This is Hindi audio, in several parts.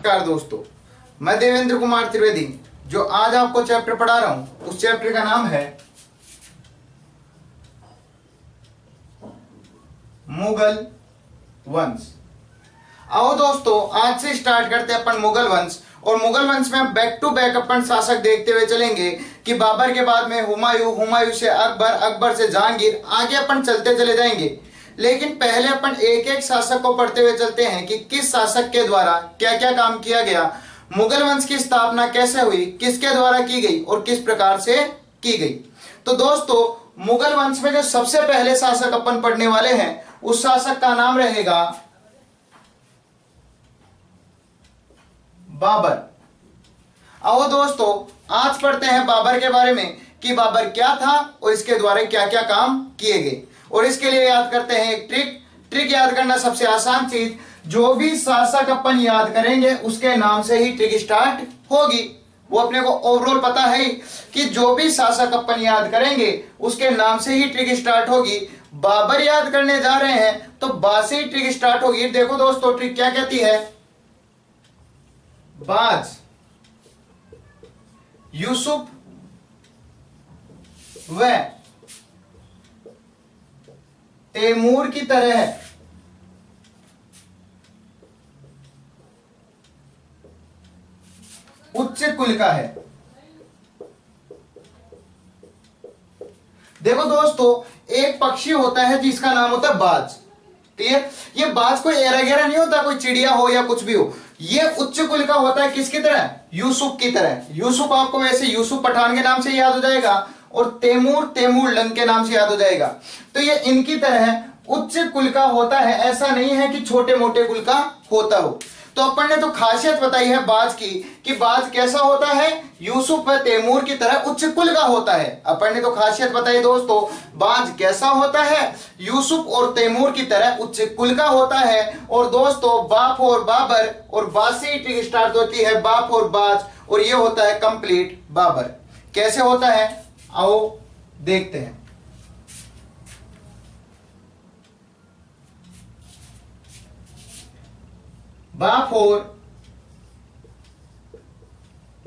नमस्कार दोस्तों, मैं देवेंद्र कुमार त्रिवेदी जो आज आपको चैप्टर पढ़ा रहा हूं उस चैप्टर का नाम है मुगल वंश। आओ दोस्तों, आज से स्टार्ट करते हैं अपन मुगल वंश। और मुगल वंश में बैक टू बैक अपन शासक देखते हुए चलेंगे कि बाबर के बाद में हुमायूं, हुमायूं से अकबर, अकबर से जहांगीर, आगे अपन चलते चले जाएंगे। लेकिन पहले अपन एक एक शासक को पढ़ते हुए चलते हैं कि किस शासक के द्वारा क्या क्या काम किया गया, मुगल वंश की स्थापना कैसे हुई, किसके द्वारा की गई और किस प्रकार से की गई। तो दोस्तों, मुगल वंश में जो सबसे पहले शासक अपन पढ़ने वाले हैं उस शासक का नाम रहेगा बाबर। आओ दोस्तों, आज पढ़ते हैं बाबर के बारे में कि बाबर क्या था और इसके द्वारा क्या क्या काम किए गए। और इसके लिए याद करते हैं एक ट्रिक याद करना सबसे आसान चीज। जो भी शासक अपन याद करेंगे उसके नाम से ही ट्रिक स्टार्ट होगी। वो अपने को ओवरऑल पता है कि जो भी शासक अपन याद करेंगे उसके नाम से ही ट्रिक स्टार्ट होगी। बाबर याद करने जा रहे हैं तो बा से ही ट्रिक स्टार्ट होगी। देखो दोस्तों, ट्रिक क्या कहती है? बाज, यूसुफ व तैमूर की तरह उच्च कुल का है। देखो दोस्तों, एक पक्षी होता है जिसका नाम होता है बाज। क्लियर? ये बाज कोई एरा गेरा नहीं होता, कोई चिड़िया हो या कुछ भी हो। ये उच्च कुल का होता है। किसकी तरह? यूसुफ की तरह। यूसुफ आपको वैसे यूसुफ पठान के नाम से याद हो जाएगा और तैमूर तैमूर लंग के नाम से याद हो जाएगा। तो ये इनकी तरह उच्च कुल का होता है। ऐसा नहीं है कि छोटे मोटे कुल का होता हो। तो अपन ने तो खासियत बताई है बाज की कि बाज कैसा होता है, यूसुफ व तैमूर की तरह उच्च कुल का होता है। अपन ने तो खासियत बताई दोस्तों, बाज कैसा होता है, यूसुफ और तैमूर की तरह उच्च कुल का होता है। और दोस्तों, बाप और बाबर और बासी ट्रिक स्टार्ट होती है बाप और बाज, और ये होता है कंप्लीट बाबर। कैसे होता है आओ देखते हैं। बाप और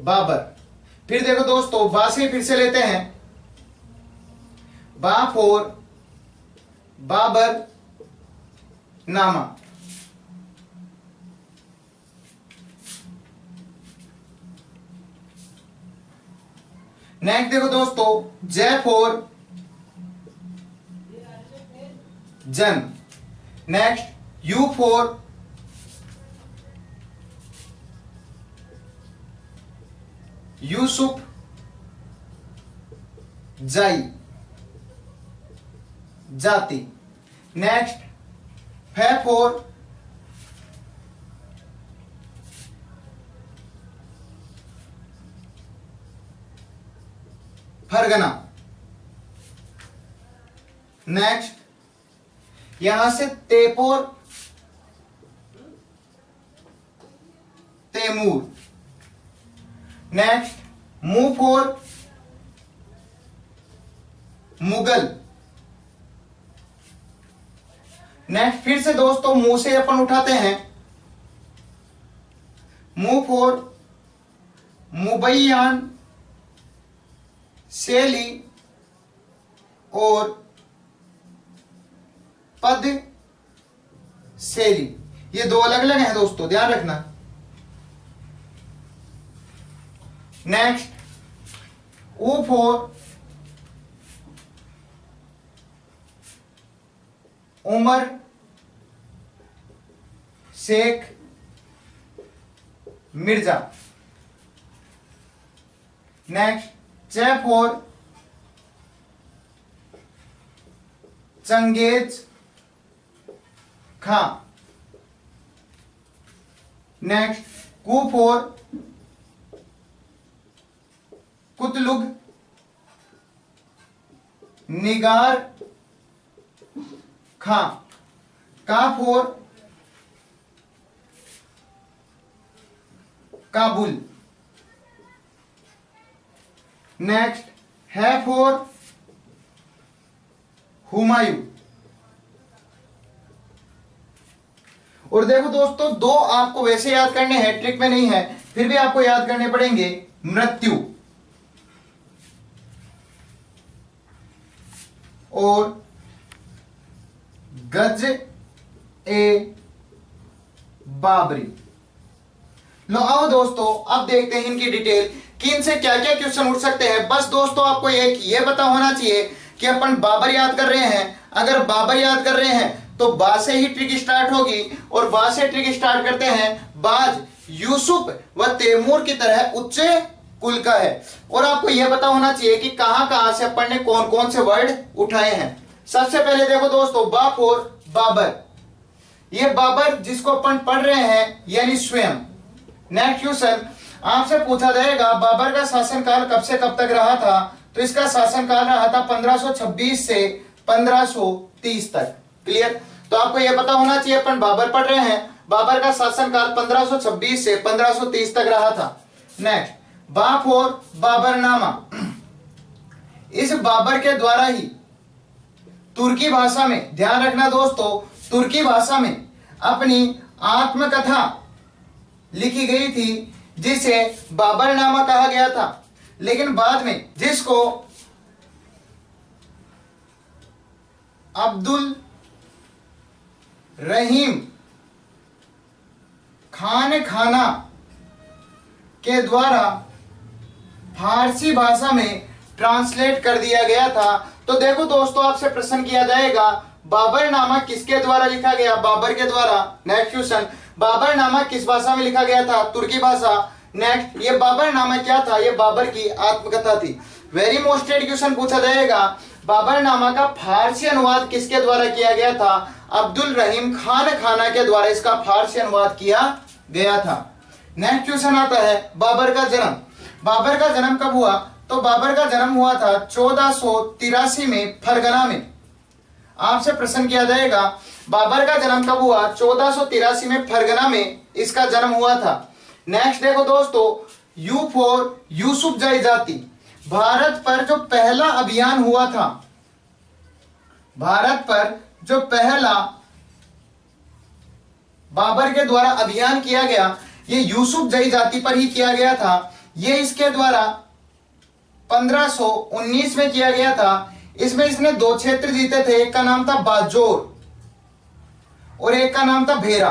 बाबर। फिर देखो दोस्तों, बा से फिर से लेते हैं बाप और बाबर नामा। नेक्स्ट देखो दोस्तों, जय फॉर जन। नेक्स्ट यू फॉर यूसुफ जाई जाति। नेक्स्ट फै फॉर फरगना। नेक्स्ट यहां से तेपोर तैमूर। नेक्स्ट मू फॉर मुगल। नेक्स्ट फिर से दोस्तों मुंह से अपन उठाते हैं मू फॉर मुबैयान शैली और पद शैली। ये दो अलग अलग हैं दोस्तों, ध्यान रखना। नेक्स्ट ऊ फॉर उमर शेख मिर्जा। नेक्स्ट च फॉर चंगेज खां। नेक्स्ट कू फॉर कुतलुग निगार खां। का फॉर काबुल। नेक्स्ट है फॉर हुमायूं। और देखो दोस्तों, दो आपको वैसे याद करने हैं, ट्रिक में नहीं है, फिर भी आपको याद करने पड़ेंगे। मृत्यु और गज ए बाबरी। लो आओ दोस्तों, अब देखते हैं इनकी डिटेल कि इनसे क्या क्या क्वेश्चन उठ सकते हैं। बस दोस्तों आपको एक ये पता होना चाहिए कि अपन बाबर याद कर रहे हैं। अगर बाबर याद कर रहे हैं तो बा से ही ट्रिक स्टार्ट होगी, और बा से ट्रिक स्टार्ट करते हैं। बाज यूसुफ व तैमूर की तरह उच्च कुल का है। और आपको यह पता होना चाहिए कि कहां कहां से अपन ने कौन कौन से वर्ड उठाए हैं। सबसे पहले देखो दोस्तों, बा फॉर बाबर, ये बाबर जिसको अपन पढ़ रहे हैं यानी स्वयं। नेक्स्ट क्वेश्चन आपसे पूछा जाएगा, बाबर का शासनकाल कब से कब तक रहा था? तो इसका शासनकाल रहा था 1526 से 1530 तक। क्लियर? तो आपको यह पता होना चाहिए, अपन बाबर पढ़ रहे हैं, बाबर का शासनकाल 1526 से 1530 तक रहा था। नेक्स्ट, बा फॉर बाबरनामा, इस बाबर के द्वारा ही तुर्की भाषा में, ध्यान रखना दोस्तों, तुर्की भाषा में अपनी आत्मकथा लिखी गई थी जिसे बाबरनामा कहा गया था। लेकिन बाद में जिसको अब्दुल रहीम खान खाना के द्वारा फारसी भाषा में ट्रांसलेट कर दिया गया था। तो देखो दोस्तों, आपसे प्रश्न किया जाएगा, बाबरनामा किसके द्वारा लिखा गया? बाबर के द्वारा। नेक्स्ट क्वेश्चन, बाबरनामा किस भाषा में लिखा गया था? तुर्की भाषा। नेक्स्ट, ये बाबरनामा क्या था? ये बाबर की आत्मकथा थी। वेरी मोस्टेड क्वेश्चन पूछा जाएगा, बाबरनामा का फारसी अनुवाद किसके द्वारा किया गया था? अब्दुल रहीम खान खाना के द्वारा इसका फारसी अनुवाद किया गया था। नेक्स्ट क्वेश्चन आता है, बाबर का जन्म। बाबर का जन्म कब हुआ? तो बाबर का जन्म हुआ था 1483 में फरगना में। आपसे प्रश्न किया जाएगा, बाबर का जन्म कब हुआ? 1483 में फरगना में इसका जन्म हुआ था। नेक्स्ट देखो दोस्तों, यू फॉर यूसुफ जय जाति, भारत पर जो पहला अभियान हुआ था, भारत पर जो पहला बाबर के द्वारा अभियान किया गया, ये यूसुफ जय जाति पर ही किया गया था। ये इसके द्वारा 1519 में किया गया था। इसमें इसने दो क्षेत्र जीते थे, एक का नाम था बाजोर और एक का नाम था भेरा।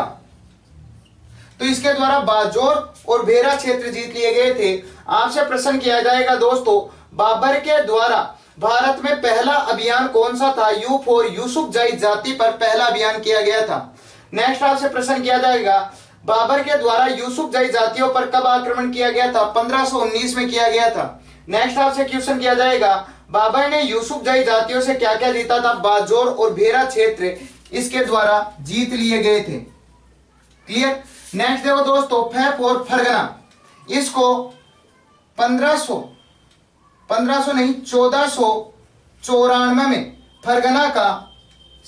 तो इसके द्वारा बाजोर और भेरा क्षेत्र जीत लिए गए थे। आपसे प्रश्न किया जाएगा दोस्तों, बाबर के द्वारा भारत में पहला अभियान कौन सा था? यू फॉर यूसुफ जई जाति पर पहला अभियान किया गया था। नेक्स्ट आपसे प्रश्न किया जाएगा, बाबर के द्वारा यूसुफ जई जातियों पर कब आक्रमण किया गया था? 1519 में किया गया था। नेक्स्ट आपसे क्वेश्चन किया जाएगा, बाबर ने यूसुफ जई जातियों से क्या क्या जीता था? बाजोर और भेरा क्षेत्र इसके द्वारा जीत लिए गए थे। क्लियर? नेक्स्ट देखो दोस्तों, फै फॉर फरगना, इसको 1494 में फरगना का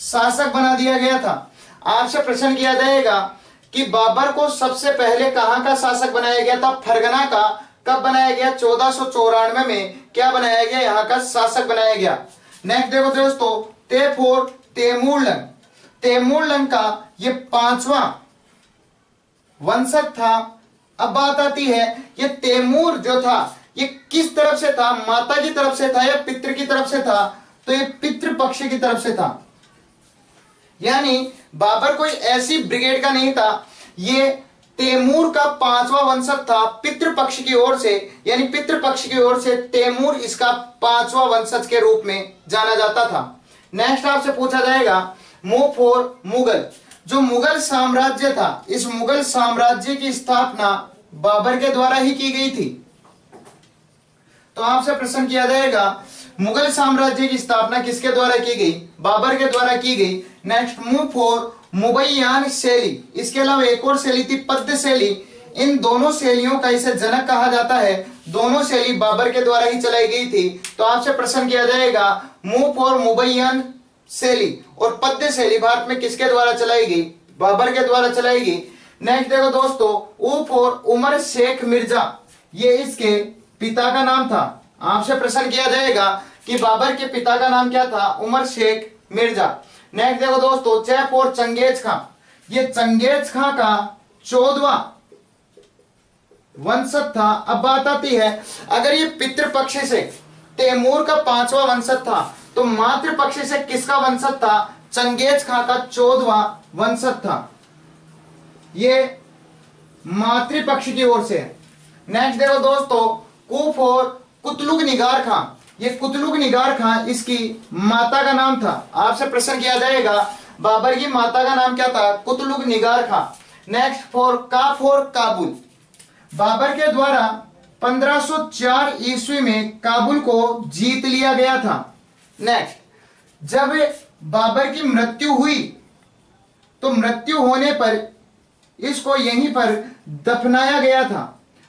शासक बना दिया गया था। आपसे प्रश्न किया जाएगा कि बाबर को सबसे पहले कहां का शासक बनाया गया था? फरगना का। कब बनाया गया? 1494 में क्या बनाया गया? यहां का शासक बनाया गया। नेक्स्ट देखो दोस्तों, ते फॉर तैमूरलंग, तैमूरलंग का ये 5वां वंशज था। अब बात आती है, ये तैमूर जो था ये किस तरफ से था? माता की तरफ से था या पितृ की तरफ से था? तो ये पितृ पक्ष की तरफ से था, यानी बाबर कोई ऐसी ब्रिगेड का नहीं था। ये तैमूर का 5वां वंशज था पितृ पक्ष की ओर से, यानी पितृ पक्ष की ओर से तैमूर इसका 5वां वंशज के रूप में जाना जाता था। नेक्स्ट आपसे पूछा जाएगा, मू फॉर मुगल, जो मुगल साम्राज्य था, इस मुगल साम्राज्य की स्थापना बाबर के द्वारा ही की गई थी। तो आपसे प्रश्न किया जाएगा, मुगल साम्राज्य की स्थापना किसके द्वारा की गई? बाबर के द्वारा की गई। नेक्स्ट, मू फॉर मुबैयान शैली, इसके अलावा एक और शैली थी पद्य शैली। इन दोनों शैलियों का इसे जनक कहा जाता है। दोनों शैली बाबर के द्वारा ही चलाई गई थी। तो आपसे प्रश्न किया जाएगा, मू फॉर मुबैयान शैली और पद्य शैली भारत में किसके द्वारा चलाई गई? बाबर के द्वारा चलाई गई। नेक्स्ट देखो दोस्तों, ऊ फॉर उमर शेख मिर्जा, ये इसके पिता का नाम था। आपसे प्रश्न किया जाएगा कि बाबर के पिता का नाम क्या था? उमर शेख मिर्जा। नेक्स्ट देखो दोस्तों, चे फॉर चंगेज खां, ये चंगेज खां का 14वां वंशज था। अब बात आती है, अगर ये पितृपक्ष से तैमूर का 5वां वंशज था तो मातृपक्ष से किसका वंशज था? चंगेज खां का 14वां वंशज था। ये मातृपक्ष की ओर से। नेक्स्ट देखो दोस्तों, कूफ और कुतलुग निगार खां। ये कुतलुग निगार खां, इसकी माता का नाम था। आपसे प्रश्न किया जाएगा बाबर की माता का नाम क्या था? कुतलुग निगार खां। नेक्स्ट काफ और काबुल। बाबर के द्वारा 1504 ईस्वी में काबुल को जीत लिया गया था। नेक्स्ट, जब बाबर की मृत्यु हुई तो मृत्यु होने पर इसको यहीं पर दफनाया गया था।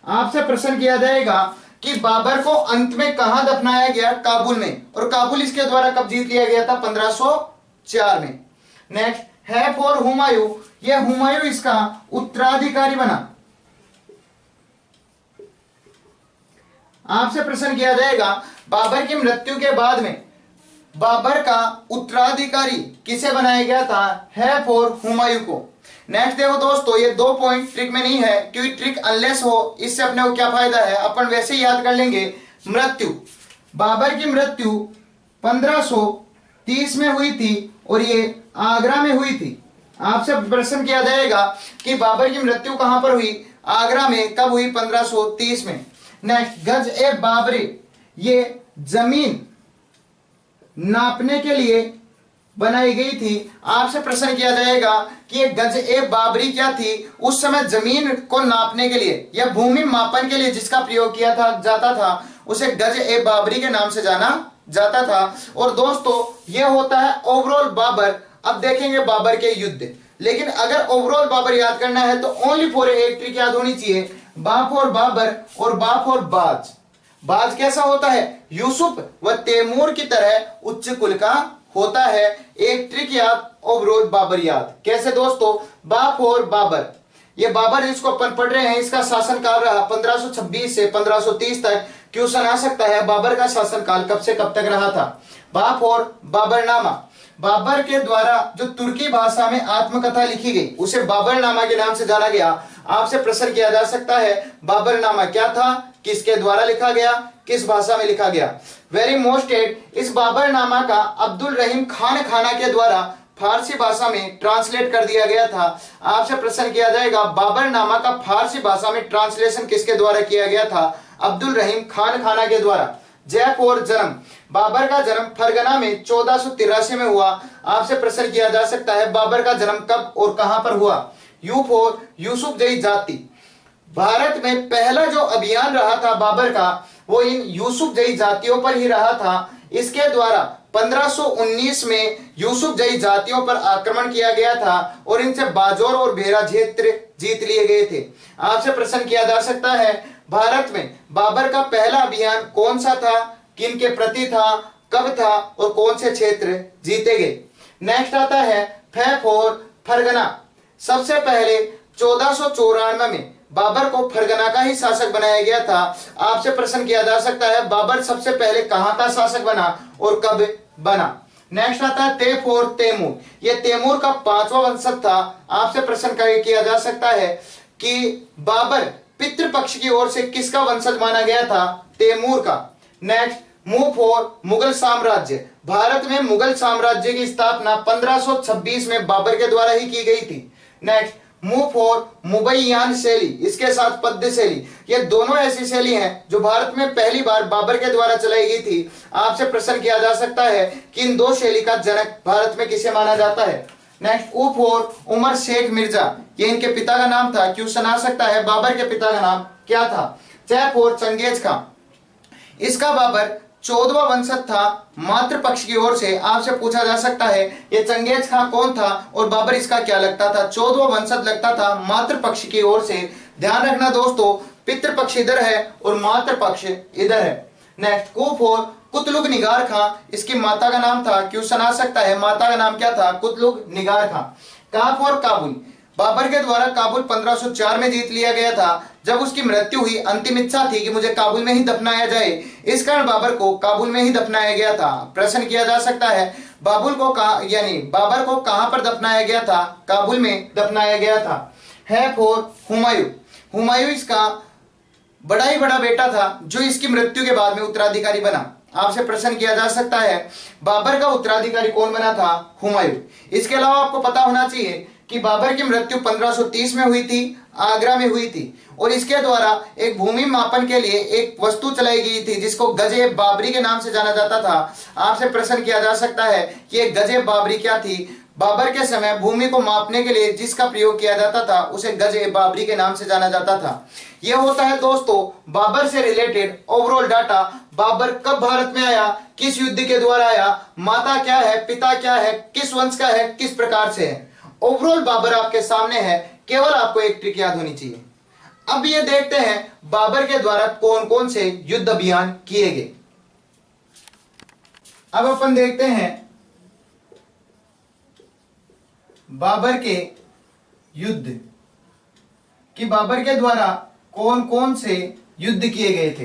आपसे प्रश्न किया जाएगा कि बाबर को अंत में कहां दफनाया गया? काबुल में। और काबुल इसके द्वारा कब जीत लिया गया था? 1504 में। नेक्स्ट, है फॉर हुमायूं। यह हुमायूं इसका उत्तराधिकारी बना। आपसे प्रश्न किया जाएगा बाबर की मृत्यु के बाद में बाबर का उत्तराधिकारी किसे बनाया गया था? है फॉर हुमायूं को। नेक्स्ट देखो दोस्तों, ये 2 पॉइंट ट्रिक में नहीं है, क्योंकि ट्रिक अनलेस हो, इससे अपने को क्या फायदा है? अपन वैसे ही याद कर लेंगे। मृत्यु, बाबर की मृत्यु 1530 में हुई थी और ये आगरा में हुई थी। आपसे प्रश्न किया जाएगा कि बाबर की मृत्यु कहां पर हुई? आगरा में। कब हुई? 1530 में। नेक्स्ट, गज ए बाबरी। ये जमीन नापने के लिए बनाई गई थी। आपसे प्रश्न किया जाएगा कि ये गज ए बाबरी क्या थी? उस समय जमीन को नापने के लिए या भूमि मापन के लिए जिसका प्रयोग किया जाता था उसे गज ए बाबरी के नाम से जाना जाता था। और दोस्तों, यह होता है ओवरऑल बाबर। अब देखेंगे बाबर के युद्ध। लेकिन अगर ओवरऑल बाबर याद करना है तो ओनली फॉर एक ट्रिक याद होनी चाहिए, बा फॉर बाबर और बा फॉर बाज। बाज कैसा होता है? यूसुफ व तैमूर की तरह उच्च कुल का होता है। एक ट्रिक याद, ओवरऑल बाबर याद। कैसे दोस्तों? बा फॉर बाबर। ये बाबर जिसको अपन पढ़ रहे हैं, इसका शासनकाल रहा 1526 से 1530 तक। क्वेश्चन आ सकता है बाबर का शासनकाल कब से कब तक रहा था? बा फॉर बाबरनामा। बाबर के द्वारा जो तुर्की भाषा में आत्मकथा लिखी गई उसे बाबरनामा के नाम से जाना गया। आपसे प्रश्न किया जा सकता है बाबरनामा क्या था? किसके द्वारा लिखा गया? किस भाषा में लिखा गया? वेरी मोस्टेड, इस बाबरनामा का अब्दुल रहीम खान खाना के द्वारा फारसी भाषा में ट्रांसलेट कर दिया गया था। आपसे प्रश्न किया जाएगा बाबरनामा का फारसी भाषा में ट्रांसलेशन किसके द्वारा किया गया था? अब्दुल रहीम खान खाना के द्वारा। जय फॉर जन्म। बाबर का जन्म फरगना में 1483 में हुआ। आपसे प्रश्न किया जा सकता है बाबर का जन्म कब और कहां पर हुआ? यू फॉर यूसुफ जई जाति। भारत में पहला जो अभियान रहा था बाबर का वो इन यूसुफ जई जातियों पर ही रहा था। इसके द्वारा 1519 में यूसुफ जई जातियों पर आक्रमण किया गया था और इनसे बाजौर और भेरा क्षेत्र जीत लिए गए थे। आपसे प्रश्न किया जा सकता है भारत में बाबर का पहला अभियान कौन सा था? किन के प्रति था? कब था? और कौन से क्षेत्र जीते गए? नेक्स्ट आता है फै फॉर फरगना। सबसे पहले 1494 में बाबर को फरगना का ही शासक बनाया गया था। आपसे प्रश्न किया जा सकता है बाबर सबसे पहले कहां का शासक बना और कब बना? नेक्स्ट आता है ते फॉर तैमूर। यह तैमूर का 5वां वंशज था। आपसे प्रश्न किया जा सकता है कि बाबर पितृपक्ष की ओर से किसका वंशज माना गया था? तैमूर का। नेक्स्ट, मूव फॉर मुगल साम्राज्य। भारत में मुगल साम्राज्य की स्थापना 1526 में बाबर के द्वारा ही की गई थी। नेक्स्ट, मूव फॉर मुबैयान शैली, इसके साथ पद्य शैली। ये दोनों ऐसी शैली हैं जो भारत में पहली बार बाबर के द्वारा चलाई गई थी। आपसे प्रश्न किया जा सकता है कि इन दो शैली का जनक भारत में किसे माना जाता है? नेक्स्ट, उ फॉर उमर शेख मिर्जा। ये इनके पिता का नाम था। क्वेश्चन आ सकता है बाबर के पिता का नाम क्या था? च फॉर चंगेज खां। इसका बाबर 14वां वंशज था मातृपक्ष की ओर से। आपसे पूछा जा सकता है ये चंगेज खां कौन था और बाबर इसका क्या लगता था? 14वां वंशज लगता था मातृपक्ष की ओर से। ध्यान रखना दोस्तों, पितृपक्ष इधर है और मातृपक्ष इधर है। नेक्स्ट, कू फॉर कुतलुग निगार खां। इसकी माता का नाम था। क्वेश्चन आ सकता है माता का नाम क्या था? कुतलुग निगार खां। का फॉर काबुल। बाबर के द्वारा काबुल 1504 में जीत लिया गया था। जब उसकी मृत्यु हुई अंतिम इच्छा थी कि मुझे काबुल में ही दफनाया जाए, इस कारण बाबर को काबुल में ही दफनाया गया था। प्रश्न किया जा सकता है बाबुल को कहा यानी बाबर को कहां पर दफनाया गया था? काबुल में दफनाया गया था। है फॉर हुमायूं। हुमायूं इसका बड़ा ही बड़ा बेटा था जो इसकी मृत्यु के बाद में उत्तराधिकारी बना। आपसे प्रश्न किया जा सकता है बाबर का उत्तराधिकारी कौन बना था? हुमायूं। इसके अलावा आपको पता होना चाहिए कि बाबर की मृत्यु 1530 में हुई थी, आगरा में हुई थी, और इसके द्वारा एक भूमि मापन के लिए एक वस्तु चलाई गई थी जिसको गजे बाबरी के नाम से जाना जाता था। आपसे प्रश्न किया जा सकता है कि एक गजे बाबरी क्या थी? बाबर के समय भूमि को मापने के लिए जिसका प्रयोग किया जाता था उसे गजे बाबरी के नाम से जाना जाता था। यह होता है दोस्तों बाबर से रिलेटेड ओवरऑल डाटा। बाबर कब भारत में आया, किस युद्ध के द्वारा आया, माता क्या है, पिता क्या है, किस वंश का है, किस प्रकार से है, ओवरऑल बाबर आपके सामने है। केवल आपको एक ट्रिक याद होनी चाहिए। अब ये देखते हैं बाबर के द्वारा कौन कौन से युद्ध अभियान किए गए। अब अपन देखते हैं बाबर के युद्ध कि बाबर के द्वारा कौन कौन से युद्ध किए गए थे।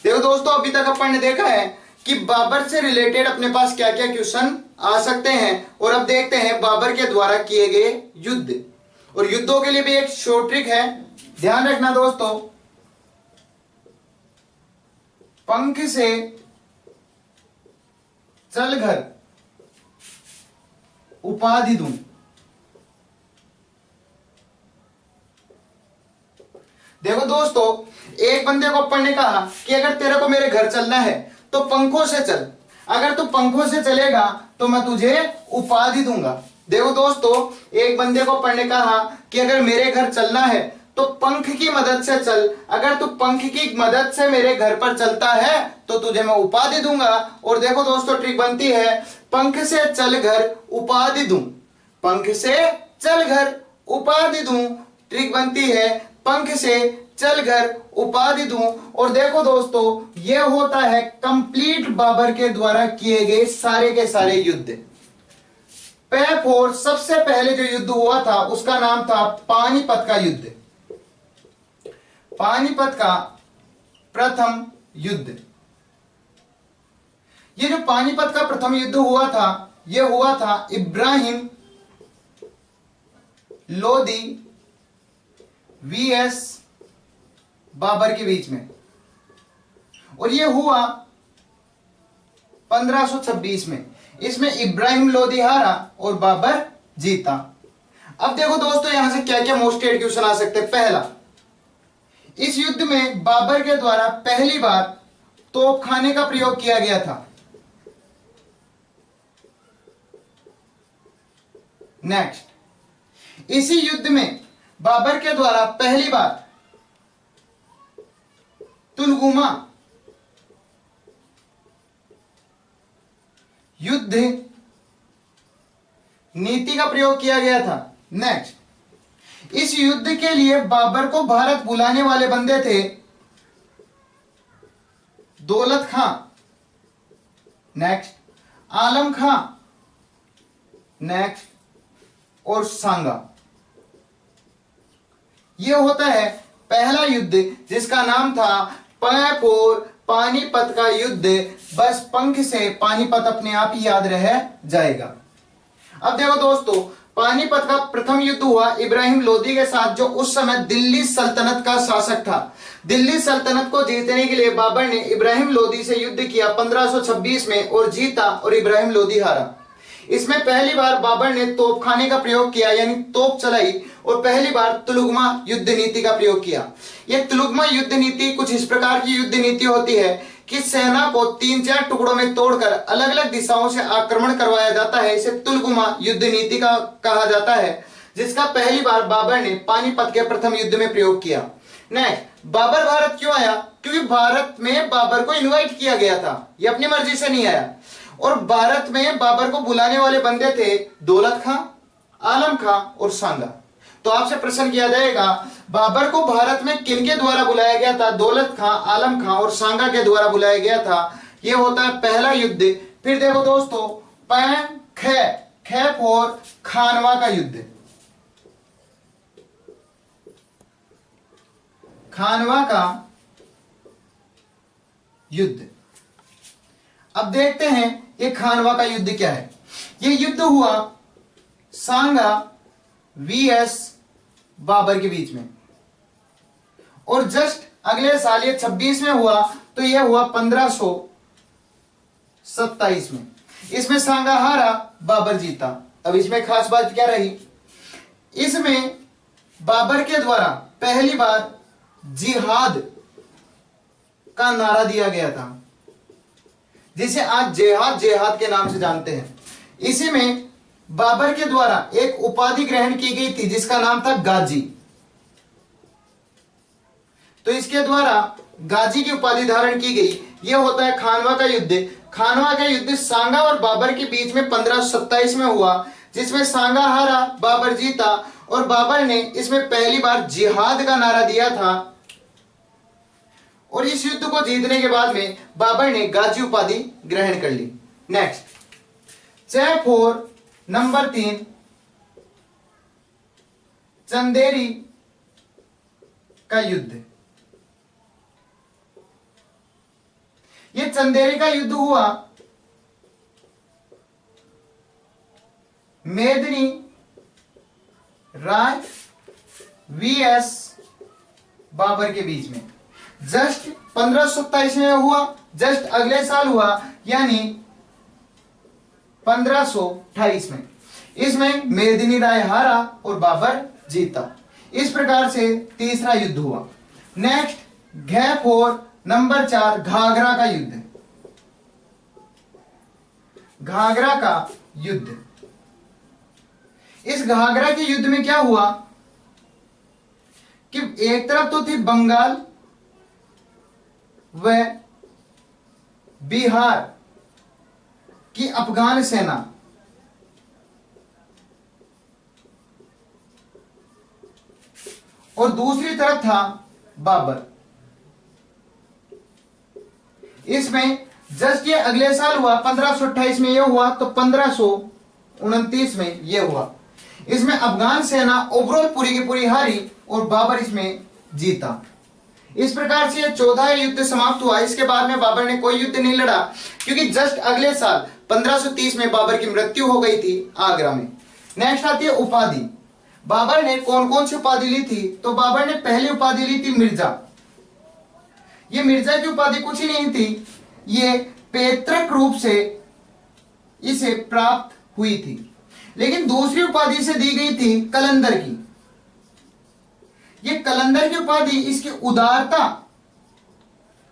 देखो दोस्तों, अभी तक अपन ने देखा है कि बाबर से रिलेटेड अपने पास क्या क्या क्वेश्चन आ सकते हैं, और अब देखते हैं बाबर के द्वारा किए गए युद्ध। और युद्धों के लिए भी एक शॉर्ट ट्रिक है, ध्यान रखना दोस्तों। पंख से चल घर उपाधि दूं। देखो दोस्तों, एक बंदे को अपन ने कहा कि अगर तेरे को मेरे घर चलना है तो पंखों से चल, अगर तू पंखों से चलेगा तो मैं तुझे उपाधि दूंगा। देखो दोस्तों, एक बंदे को अपन ने कहा कि अगर मेरे घर चलना है तो पंख की मदद से चल, अगर तू पंख की मदद से मेरे घर पर चलता है तो तुझे मैं उपाधि दूंगा। और देखो दोस्तों, ट्रिक बनती है पंख से चल घर उपाधि दूं, पंख से चल घर उपाधि दूं। ट्रिक बनती है पंख से चल घर उपाधि दूं। और देखो दोस्तों, यह होता है कंप्लीट बाबर के द्वारा किए गए सारे के सारे युद्ध। सबसे पहले जो युद्ध हुआ था उसका नाम था पानीपत का युद्ध, पानीपत का प्रथम युद्ध। ये जो पानीपत का प्रथम युद्ध हुआ था, यह हुआ था इब्राहिम लोदी वीएस बाबर के बीच में, और यह हुआ 1526 में। इसमें इब्राहिम लोदी हारा और बाबर जीता। अब देखो दोस्तों, यहां से क्या क्या मोस्ट क्वेश्चन आ सकते हैं। पहला, इस युद्ध में बाबर के द्वारा पहली बार तोपखाने का प्रयोग किया गया था। नेक्स्ट, इसी युद्ध में बाबर के द्वारा पहली बार तुलगुमा युद्ध नीति का प्रयोग किया गया था। नेक्स्ट, इस युद्ध के लिए बाबर को भारत बुलाने वाले बंदे थे दौलत खां, नेक्स्ट आलम खां, नेक्स्ट और सांगा। यह होता है पहला युद्ध जिसका नाम था पानीपत का युद्ध। बस पंख से पानीपत अपने आप ही याद रह जाएगा। अब देखो दोस्तों, पानीपत का प्रथम युद्ध हुआ इब्राहिम लोदी के साथ, जो उस समय दिल्ली सल्तनत का शासक था। दिल्ली सल्तनत को जीतने के लिए बाबर ने इब्राहिम लोदी से युद्ध किया 1526 में और जीता, और इब्राहिम लोदी हारा। इसमें पहली बार बाबर ने तोपखाने का प्रयोग किया, यानी तोप चलाई, और पहली बार तुलुगमा युद्ध नीति का प्रयोग किया। यह तुलुगमा युद्ध नीति कुछ इस प्रकार की युद्ध नीति होती है कि सेना को 3-4 टुकड़ों में तोड़कर अलग अलग दिशाओं से आक्रमण करवाया जाता है। इसे तुलगुमा युद्ध नीति का कहा जाता है, जिसका पहली बार बाबर ने पानीपत के प्रथम युद्ध में प्रयोग किया। नेक्स्ट, बाबर भारत क्यों आया? क्योंकि भारत में बाबर को इनवाइट किया गया था, ये अपनी मर्जी से नहीं आया। और भारत में बाबर को बुलाने वाले बंदे थे दौलत खां, आलम खां और सांगा। तो आपसे प्रश्न किया जाएगा बाबर को भारत में किनके द्वारा बुलाया गया था? दौलत खां, आलम खां और सांगा के द्वारा बुलाया गया था। यह होता है पहला युद्ध। फिर देखो दोस्तों, ख और खानवा का युद्ध, खानवा का युद्ध। अब देखते हैं ये खानवा का युद्ध क्या है। ये युद्ध हुआ सांगा वीएस बाबर के बीच में। और जस्ट अगले साल ये 26 में हुआ, तो ये हुआ 1527 में। इसमें सांगा हारा, बाबर जीता। अब इसमें खास बात क्या रही, इसमें बाबर के द्वारा पहली बार जिहाद का नारा दिया गया था, जिसे आज जेहाद जेहाद के नाम से जानते हैं। इसी में बाबर के द्वारा एक उपाधि ग्रहण की गई थी जिसका नाम था गाजी। तो इसके द्वारा गाजी की उपाधि धारण की गई। यह होता है खानवा का युद्ध। खानवा का युद्ध सांगा और बाबर के बीच में 1527 में हुआ, जिसमें सांगा हारा, बाबर जीता। और बाबर ने इसमें पहली बार जिहाद का नारा दिया था। और इस युद्ध को जीतने के बाद में बाबर ने गाजी उपाधि ग्रहण कर ली। नेक्स्ट, जयपुर नंबर 3, चंदेरी का युद्ध। यह चंदेरी का युद्ध हुआ मेदिनी राय वीएस बाबर के बीच में। जस्ट 1527 में हुआ, जस्ट अगले साल हुआ, यानी 1528 में। इसमें मेदिनी राय हारा और बाबर जीता। इस प्रकार से तीसरा युद्ध हुआ। नेक्स्ट, घैफोर नंबर 4, घाघरा का युद्ध। घाघरा का युद्ध। इस घाघरा के युद्ध में क्या हुआ कि एक तरफ तो थी बंगाल व बिहार की अफगान सेना, और दूसरी तरफ था बाबर। इसमें जस्ट ये अगले साल हुआ, 1528 में यह हुआ, तो 1529 में यह हुआ। इसमें अफगान सेना ओवरऑल पूरी की पूरी हारी और बाबर इसमें जीता। इस प्रकार से यह 14वां युद्ध समाप्त हुआ। इसके बाद में बाबर ने कोई युद्ध नहीं लड़ा, क्योंकि जस्ट अगले साल 1530 में बाबर की मृत्यु हो गई थी आगरा में। नेक्स्ट आती है उपाधि। बाबर ने कौन कौन सी उपाधि ली थी, तो बाबर ने पहली उपाधि ली थी मिर्जा। ये मिर्जा की उपाधि कुछ ही नहीं थी, ये पैतृक रूप से इसे प्राप्त हुई थी। लेकिन दूसरी उपाधि से दी गई थी कलंदर की। ये कलंदर की उपाधि इसकी उदारता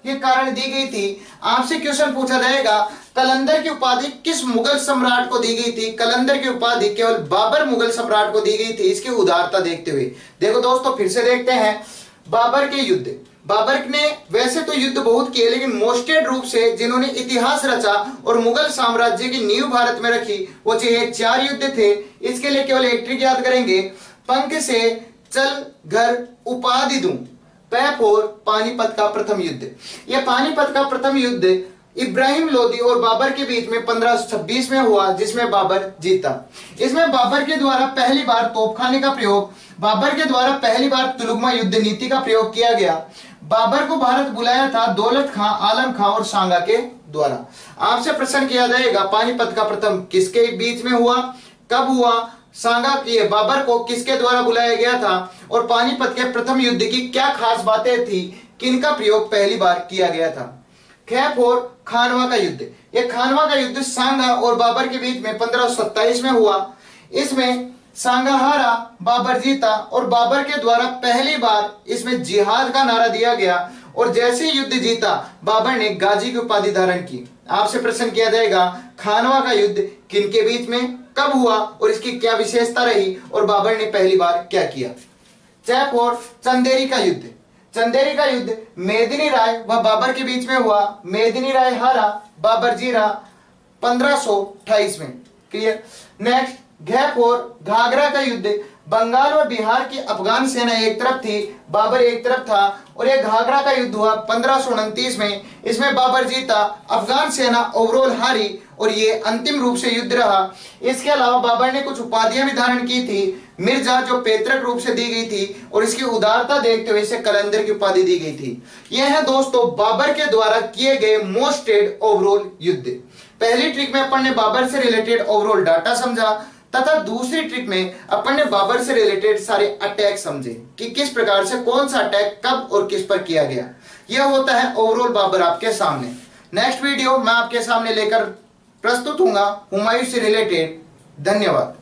के कारण दी गई थी। आपसे क्वेश्चन पूछा जाएगा, कलंदर की उपाधि किस मुगल सम्राट को दी गई थी? कलंदर की उपाधि केवल बाबर मुगल सम्राट को दी गई थी, इसकी उदारता देखते हुए। देखो दोस्तों, फिर से देखते हैं बाबर के युद्ध। बाबर ने वैसे तो युद्ध बहुत किए, लेकिन मोस्टेड रूप से जिन्होंने इतिहास रचा और मुगल साम्राज्य की नींव भारत में रखी, वो ये 4 युद्ध थे। इसके लिए केवल एक ट्रिक याद करेंगे, पंख से चल घर उपाधि दूं, पैफोर पानीपत का प्रथम युद्ध। यह पानीपत का प्रथम युद्ध इब्राहिम लोदी और बाबर के बीच में 1526 में हुआ, जिसमें बाबर जीता। इसमें बाबर के द्वारा पहली बार तोपखाने का प्रयोग, बाबर के द्वारा पहली बार तुलुगमा युद्ध नीति का प्रयोग किया गया। बाबर को भारत बुलाया था दौलत खां, आलम खां और सांगा के द्वारा। आपसे प्रश्न किया जाएगा, पानीपत का प्रथम किसके बीच में हुआ, कब हुआ, सांगा की बाबर को किसके द्वारा बुलाया गया था, और पानीपत के प्रथम युद्ध की क्या खास बातें थी, किनका प्रयोग पहली बार किया गया था। खैफोर खानवा का युद्ध। यह खानवा का युद्ध सांगा और बाबर के बीच में 1527 में हुआ। इसमें सांगा हारा, बाबर जीता, और बाबर के द्वारा पहली बार इसमें जिहाद का नारा दिया गया। और जैसे ही युद्ध जीता, बाबर ने गाजी की उपाधि धारण की। आपसे प्रश्न किया जाएगा, खानवा का युद्ध किनके बीच में, कब हुआ और इसकी क्या विशेषता रही, और बाबर ने पहली बार क्या किया। जयपुर चंदेरी का युद्ध। चंदेरी का युद्ध मेदिनी राय व बाबर के बीच में हुआ। मेदिनी राय हारा, बाबर जीरा 1528 में। क्लियर। नेक्स्ट, घैफोर घाघरा का युद्ध। बंगाल और बिहार की अफगान सेना एक तरफ थी, बाबर एक तरफ था, और यह घाघरा का युद्ध हुआ 1529 में। इसमें बाबर जीता, अफगान सेना ओवरऑल हारी और ये अंतिम रूप से युद्ध रहा। इसके अलावा बाबर ने कुछ उपाधियां भी धारण की थी, मिर्जा जो पैतृक रूप से दी गई थी, और इसकी उदारता देखते हुए इसे कलंदर की उपाधि दी गई थी। यह है दोस्तों बाबर के द्वारा किए गए मोस्ट ओवरऑल युद्ध। पहली ट्रिक में अपन ने बाबर से रिलेटेड ओवरऑल डाटा समझा, तथा दूसरी ट्रिक में अपन ने बाबर से रिलेटेड सारे अटैक समझे कि किस प्रकार से कौन सा अटैक कब और किस पर किया गया। यह होता है ओवरऑल बाबर आपके सामने। नेक्स्ट वीडियो मैं आपके सामने लेकर प्रस्तुत हूंगा हुमायूं से रिलेटेड। धन्यवाद।